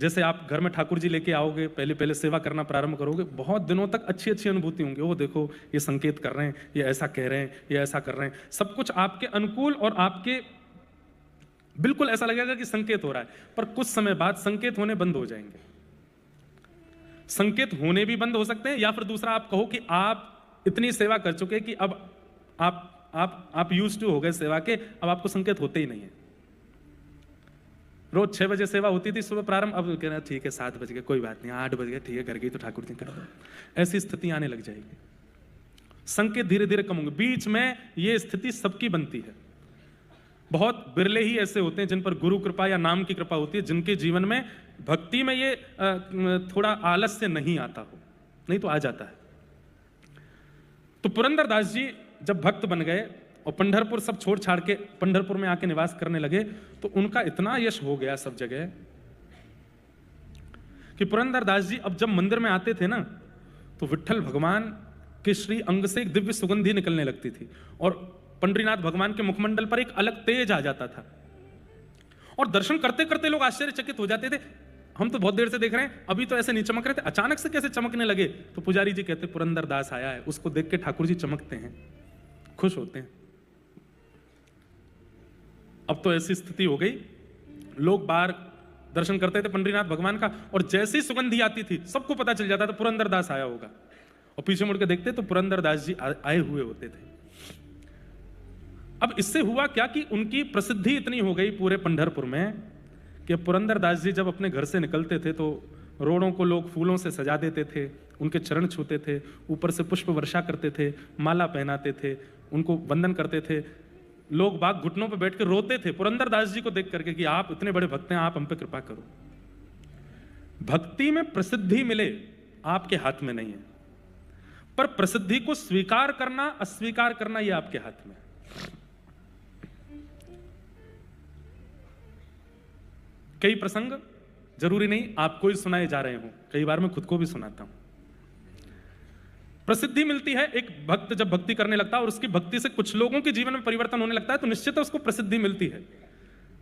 जैसे आप घर में ठाकुर जी लेके आओगे, पहले पहले सेवा करना प्रारंभ करोगे, बहुत दिनों तक अच्छी अच्छी अनुभूति होंगी। वो देखो ये संकेत कर रहे हैं, ये ऐसा कह रहे हैं, ये ऐसा कर रहे हैं, सब कुछ आपके अनुकूल और आपके बिल्कुल ऐसा लगेगा कि संकेत हो रहा है। पर कुछ समय बाद संकेत होने बंद हो जाएंगे। संकेत होने भी बंद हो सकते हैं, या फिर दूसरा आप कहो कि आप इतनी सेवा कर चुके कि अब आप यूज्ड टू हो गए सेवा के, अब आपको संकेत होते ही नहीं है। रोज 6 बजे सेवा होती थी सुबह प्रारंभ, अब कह रहे हैं ठीक है 7 बज गए, कोई बात नहीं, 8 बज गए, ठीक है घर गई तो ठाकुर जी कर दो। ऐसी स्थिति आने लग जाएगी, संकेत धीरे धीरे कम होंगे। बीच में ये स्थिति सबकी बनती है। बहुत बिरले ही ऐसे होते हैं जिन पर गुरु कृपा या नाम की कृपा होती है, जिनके जीवन में भक्ति में ये थोड़ा आलस्य नहीं आता हो, नहीं तो आ जाता है। तो पुरंदरदास जी जब भक्त बन गए और पंढरपुर सब छोड़ छाड़ के पंढरपुर में आके निवास करने लगे, तो उनका इतना यश हो गया सब जगह कि पुरंदरदास जी अब जब मंदिर में आते थे ना, तो विट्ठल भगवान के श्री अंग से एक दिव्य सुगंधी निकलने लगती थी, और पंडरीनाथ भगवान के मुखमंडल पर एक अलग तेज आ जाता था, और दर्शन करते करते लोग आश्चर्यचकित हो जाते थे। हम तो बहुत देर से देख रहे हैं, अभी तो ऐसे नहीं चमक रहे थे, अचानक से कैसे चमकने लगे। तो पुजारी जी कहते पुरंदरदास आया है, उसको देख के ठाकुर जी चमकते हैं, खुश होते हैं। अब तो ऐसी स्थिति हो गई, लोग बाहर दर्शन करते थे पंडरीनाथ भगवान का, और जैसी सुगंधी आती थी सबको पता चल जाता था पुरंदरदास आया होगा, और पीछे मुड़ के देखते तो पुरंदरदास जी आए हुए होते थे। अब इससे हुआ क्या कि उनकी प्रसिद्धि इतनी हो गई पूरे पंढरपुर में कि पुरंदरदास जी जब अपने घर से निकलते थे तो रोडों को लोग फूलों से सजा देते थे, उनके चरण छूते थे, ऊपर से पुष्प वर्षा करते थे, माला पहनाते थे, उनको वंदन करते थे। लोग बाग घुटनों पर बैठ के रोते थे पुरंदरदास जी को देख करके कि आप इतने बड़े भक्त हैं, आप हम पे कृपा करो। भक्ति में प्रसिद्धि मिले आपके हाथ में नहीं है, पर प्रसिद्धि को स्वीकार करना अस्वीकार करना यह आपके हाथ में है। कई प्रसंग जरूरी नहीं आपको ही सुनाए जा रहे हो, कई बार मैं खुद को भी सुनाता हूं। प्रसिद्धि मिलती है, एक भक्त जब भक्ति करने लगता है और उसकी भक्ति से कुछ लोगों के जीवन में परिवर्तन होने लगता है, तो निश्चित है उसको प्रसिद्धि मिलती है।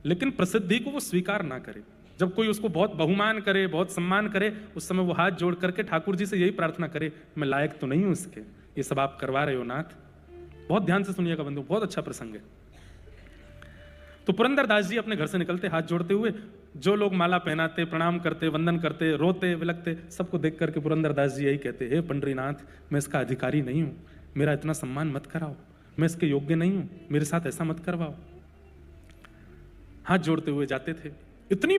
लेकिन प्रसिद्धि को वो स्वीकार ना करे। जब कोई उसको बहुत बहुमान करे, बहुत सम्मान करे, उस समय वो हाथ जोड़ करके ठाकुर जी से यही प्रार्थना करे, मैं लायक तो नहीं हूं इसके, ये सब आप करवा रहे हो नाथ। बहुत ध्यान से सुनिएगा बंधु, बहुत अच्छा प्रसंग है। तो पुरंदरदास जी अपने घर से निकलते हाथ जोड़ते हुए, जो लोग माला पहनाते, प्रणाम करते, वंदन करते, रोते विलकते, सबको देख करके पुरंदरदास जी यही कहते, हे पंडरीनाथ, मैं इसका अधिकारी नहीं हूं, मेरा इतना सम्मान मत कराओ, मैं इसके योग्य नहीं हूं, मेरे साथ ऐसा मत करवाओ। हाथ जोड़ते हुए जाते थे। इतनी